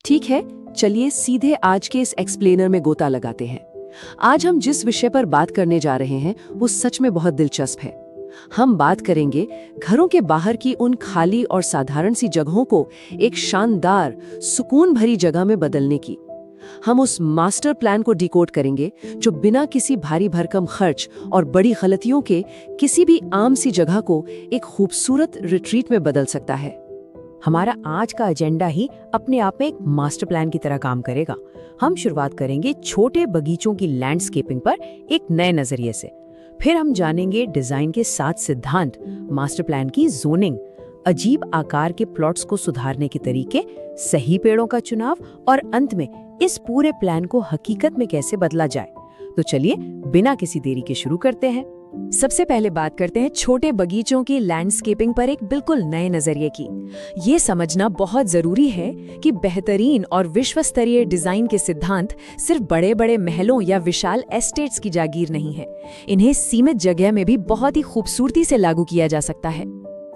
ठीक है, चलिए सीधे आज के इस एक्सप्लेनर में गोता लगाते हैं। आज हम जिस विषय पर बात करने जा रहे हैं वो सच में बहुत दिलचस्प है। हम बात करेंगे घरों के बाहर की उन खाली और साधारण सी जगहों को एक शानदार, सुकून भरी जगह में बदलने की। हम उस मास्टर प्लान को डिकोड करेंगे जो बिना किसी भारी भरकम खर्च और बड़ी गलतियों के किसी भी आम सी जगह को एक खूबसूरत रिट्रीट में बदल सकता है। हमारा आज का एजेंडा ही अपने आप में एक मास्टर प्लान की तरह काम करेगा। हम शुरुआत करेंगे छोटे बगीचों की लैंडस्केपिंग पर एक नए नजरिए से। फिर हम जानेंगे डिजाइन के 7 सिद्धांत, मास्टर प्लान की जोनिंग, अजीब आकार के प्लॉट्स को सुधारने के तरीके, सही पेड़ों का चुनाव और अंत में इस पूरे प्लान को हकीकत में कैसे बदला जाए। तो चलिए बिना किसी देरी के शुरू करते हैं। सबसे पहले बात करते हैं छोटे बगीचों की लैंडस्केपिंग पर एक बिल्कुल नए नजरिए की। ये समझना बहुत जरूरी है कि बेहतरीन और विश्व स्तरीय डिजाइन के सिद्धांत सिर्फ बड़े बड़े महलों या विशाल एस्टेट्स की जागीर नहीं है। इन्हें सीमित जगह में भी बहुत ही खूबसूरती से लागू किया जा सकता है।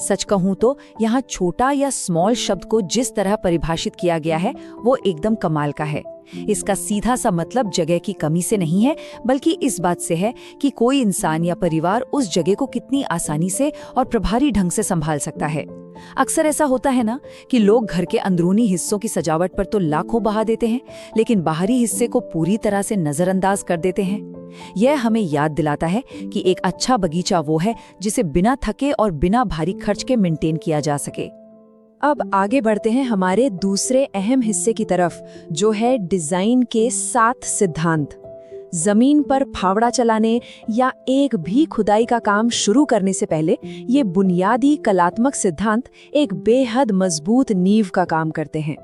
सच कहूं तो यहाँ छोटा या स्मॉल शब्द को जिस तरह परिभाषित किया गया है वो एकदम कमाल का है। इसका सीधा सा मतलब जगह की कमी से नहीं है, बल्कि इस बात से है कि कोई इंसान या परिवार उस जगह को कितनी आसानी से और प्रभावी ढंग से संभाल सकता है। अक्सर ऐसा होता है ना कि लोग घर के अंदरूनी हिस्सों की सजावट पर तो लाखों बहा देते हैं, लेकिन बाहरी हिस्से को पूरी तरह से नजरअंदाज कर देते हैं। यह हमें याद दिलाता है कि एक अच्छा बगीचा वो है जिसे बिना थके और बिना भारी खर्च के मेंटेन किया जा सके। अब आगे बढ़ते हैं हमारे दूसरे अहम हिस्से की तरफ, जो है डिजाइन के 7 सिद्धांत। जमीन पर फावड़ा चलाने या एक भी खुदाई का काम शुरू करने से पहले ये बुनियादी कलात्मक सिद्धांत एक बेहद मजबूत नींव का काम करते हैं।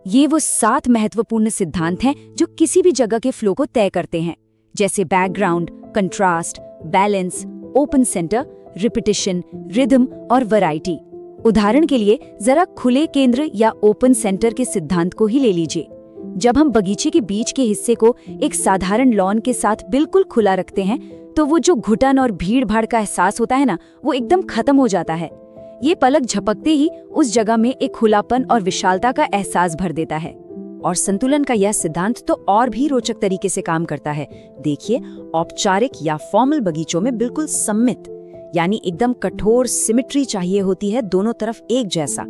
ये वो 7 महत्वपूर्ण सिद्धांत हैं जो किसी भी जगह के फ्लो को तय करते हैं, जैसे background, contrast, balance, open centre, repetition, rhythm और वैरायटी। उदाहरण के लिए जरा खुले केंद्र या ओपन सेंटर के सिद्धांत को ही ले लीजिए। जब हम बगीचे के बीच के हिस्से को एक साधारण लॉन के साथ बिल्कुल खुला रखते हैं तो वो जो घुटन और भीड़ भाड़ का एहसास होता है ना, वो एकदम खत्म हो जाता है। ये पलक झपकते ही उस जगह में एक खुलापन और विशालता का एहसास भर देता है। और संतुलन का यह सिद्धांत तो और भी रोचक तरीके से काम करता है। देखिए, औपचारिक या फॉर्मल बगीचों में बिल्कुल सममित यानी एकदम कठोर सिमेट्री चाहिए होती है, दोनों तरफ एक जैसा।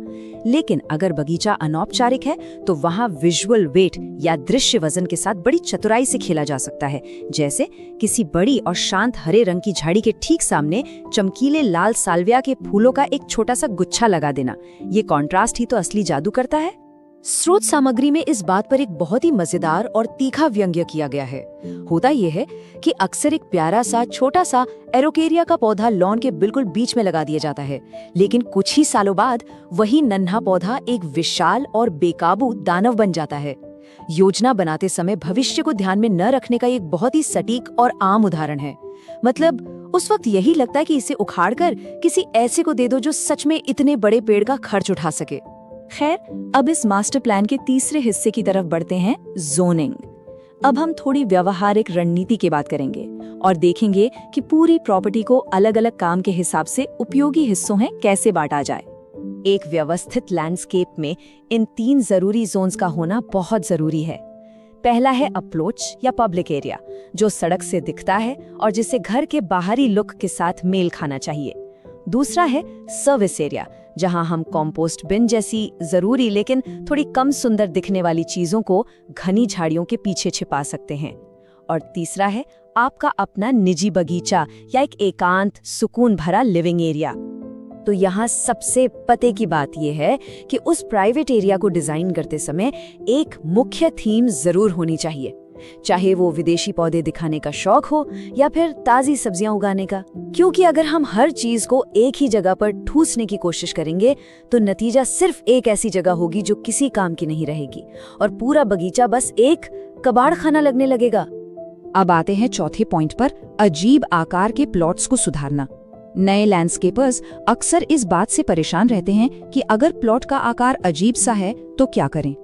लेकिन अगर बगीचा अनौपचारिक है तो वहाँ विजुअल वेट या दृश्य वजन के साथ बड़ी चतुराई से खेला जा सकता है। जैसे किसी बड़ी और शांत हरे रंग की झाड़ी के ठीक सामने चमकीले लाल साल्विया के फूलों का एक छोटा सा गुच्छा लगा देना। ये कॉन्ट्रास्ट ही तो असली जादू करता है। स्रोत सामग्री में इस बात पर एक बहुत ही मजेदार और तीखा व्यंग्य किया गया है। होता यह है कि अक्सर एक प्यारा सा छोटा सा एरोकेरिया का पौधा लॉन के बिल्कुल बीच में लगा दिया जाता है, लेकिन कुछ ही सालों बाद वही नन्हा पौधा एक विशाल और बेकाबू दानव बन जाता है। योजना बनाते समय भविष्य को ध्यान में न रखने का एक बहुत ही सटीक और आम उदाहरण है। मतलब उस वक्त यही लगता है कि इसे उखाड़कर किसी ऐसे को दे दो जो सच में इतने बड़े पेड़ का खर्च उठा सके। खैर, अब इस मास्टर प्लान के तीसरे हिस्से की तरफ बढ़ते हैं, जोनिंग। अब हम थोड़ी व्यवहारिक रणनीति की बात करेंगे और देखेंगे कि पूरी प्रॉपर्टी को अलग अलग काम के हिसाब से उपयोगी हिस्सों में कैसे बांटा जाए। एक व्यवस्थित लैंडस्केप में इन 3 जरूरी जोन्स का होना बहुत जरूरी है। पहला है अप्रोच या पब्लिक एरिया, जो सड़क से दिखता है और जिसे घर के बाहरी लुक के साथ मेल खाना चाहिए। दूसरा है सर्विस एरिया, जहां हम कंपोस्ट बिन जैसी जरूरी लेकिन थोड़ी कम सुंदर दिखने वाली चीजों को घनी झाड़ियों के पीछे छिपा सकते हैं। और तीसरा है आपका अपना निजी बगीचा या एक एकांत सुकून भरा लिविंग एरिया। तो यहाँ सबसे पते की बात यह है कि उस प्राइवेट एरिया को डिजाइन करते समय एक मुख्य थीम जरूर होनी चाहिए, चाहे वो विदेशी पौधे दिखाने का शौक हो या फिर ताजी सब्जियां उगाने का। क्योंकि अगर हम हर चीज को एक ही जगह पर ठूसने की कोशिश करेंगे तो नतीजा सिर्फ एक ऐसी जगह होगी जो किसी काम की नहीं रहेगी और पूरा बगीचा बस एक कबाड़ खाना लगने लगेगा। अब आते हैं चौथे पॉइंट पर, अजीब आकार के प्लॉट्स को सुधारना। नए लैंडस्केपर्स अक्सर इस बात से परेशान रहते हैं कि अगर प्लॉट का आकार अजीब सा है तो क्या करें।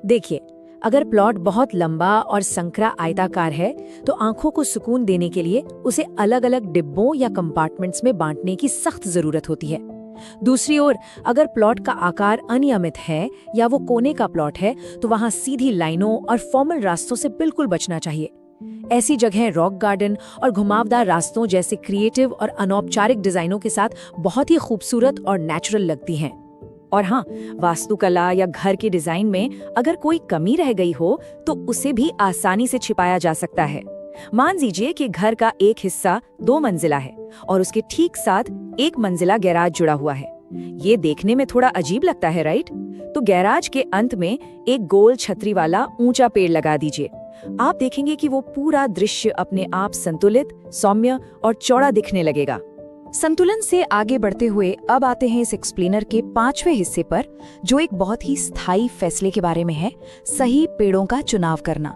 देखिए, अगर प्लॉट बहुत लंबा और संकरा आयताकार है तो आंखों को सुकून देने के लिए उसे अलग अलग डिब्बों या कंपार्टमेंट्स में बांटने की सख्त जरूरत होती है। दूसरी ओर अगर प्लॉट का आकार अनियमित है या वो कोने का प्लॉट है तो वहां सीधी लाइनों और फॉर्मल रास्तों से बिल्कुल बचना चाहिए। ऐसी जगह रॉक गार्डन और घुमावदार रास्तों जैसे क्रिएटिव और अनौपचारिक डिजाइनों के साथ बहुत ही खूबसूरत और नेचुरल लगती हैं। और हाँ, वास्तुकला या घर के डिजाइन में अगर कोई कमी रह गई हो तो उसे भी आसानी से छिपाया जा सकता है। मान लीजिए कि घर का एक हिस्सा 2 मंजिला है और उसके ठीक साथ 1 मंजिला गैराज जुड़ा हुआ है। ये देखने में थोड़ा अजीब लगता है, राइट? तो गैराज के अंत में एक गोल छतरी वाला ऊंचा पेड़ लगा दीजिए। आप देखेंगे कि वो पूरा दृश्य अपने आप संतुलित, सौम्य और चौड़ा दिखने लगेगा। संतुलन से आगे बढ़ते हुए अब आते हैं इस एक्सप्लेनर के 5वें हिस्से पर, जो एक बहुत ही स्थायी फैसले के बारे में है, सही पेड़ों का चुनाव करना।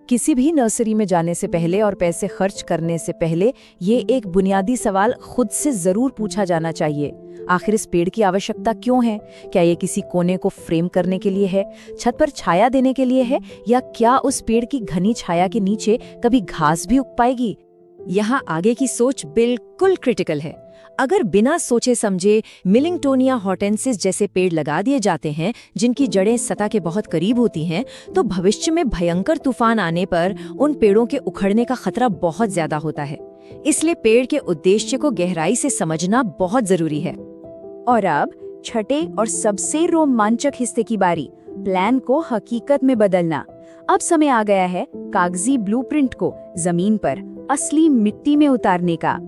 किसी भी नर्सरी में जाने से पहले और पैसे खर्च करने से पहले ये एक बुनियादी सवाल खुद से जरूर पूछा जाना चाहिए। आखिर इस पेड़ की आवश्यकता क्यों है? क्या ये किसी कोने को फ्रेम करने के लिए है, छत पर छाया देने के लिए है, या क्या उस पेड़ की घनी छाया के नीचे कभी घास भी उग पाएगी? यहाँ आगे की सोच बिल्कुल क्रिटिकल है। अगर बिना सोचे समझे मिलिंगटोनिया हॉर्टेंसिस जैसे पेड़ लगा दिए जाते हैं जिनकी जड़ें सतह के बहुत करीब होती हैं, तो भविष्य में भयंकर तूफान आने पर उन पेड़ों के उखड़ने का खतरा बहुत ज्यादा होता है। इसलिए पेड़ के उद्देश्य को गहराई से समझना बहुत जरूरी है। और अब छठे और सबसे रोमांचक हिस्से की बारी, प्लान को हकीकत में बदलना। अब समय आ गया है कागजी ब्लूप्रिंट को जमीन पर असली मिट्टी में उतारने का।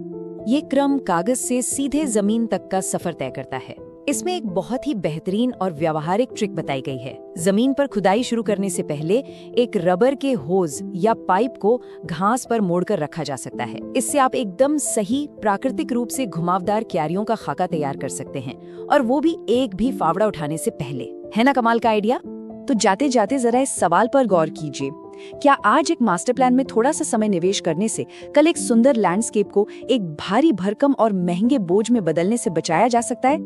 ये क्रम कागज से सीधे जमीन तक का सफर तय करता है। इसमें एक बहुत ही बेहतरीन और व्यावहारिक ट्रिक बताई गई है। जमीन पर खुदाई शुरू करने से पहले एक रबर के होज या पाइप को घास पर मोड़कर रखा जा सकता है। इससे आप एकदम सही प्राकृतिक रूप से घुमावदार क्यारियों का खाका तैयार कर सकते हैं, और वो भी एक भी फावड़ा उठाने से पहले। है ना कमाल का आइडिया? तो जाते जाते जरा इस सवाल पर गौर कीजिए, क्या आज एक मास्टर प्लान में थोड़ा सा समय निवेश करने से कल एक सुंदर लैंडस्केप को एक भारी भरकम और महंगे बोझ में बदलने से बचाया जा सकता है?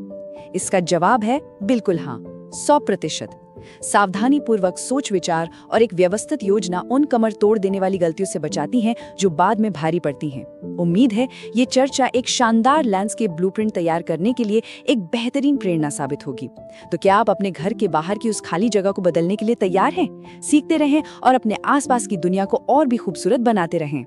इसका जवाब है बिल्कुल हाँ, 100%। सावधानी पूर्वक सोच विचार और एक व्यवस्थित योजना उन कमर तोड़ देने वाली गलतियों से बचाती हैं जो बाद में भारी पड़ती हैं। उम्मीद है ये चर्चा एक शानदार लैंडस्केप ब्लूप्रिंट तैयार करने के लिए एक बेहतरीन प्रेरणा साबित होगी। तो क्या आप अपने घर के बाहर की उस खाली जगह को बदलने के लिए तैयार हैं? सीखते रहें और अपने आसपास की दुनिया को और भी खूबसूरत बनाते रहें।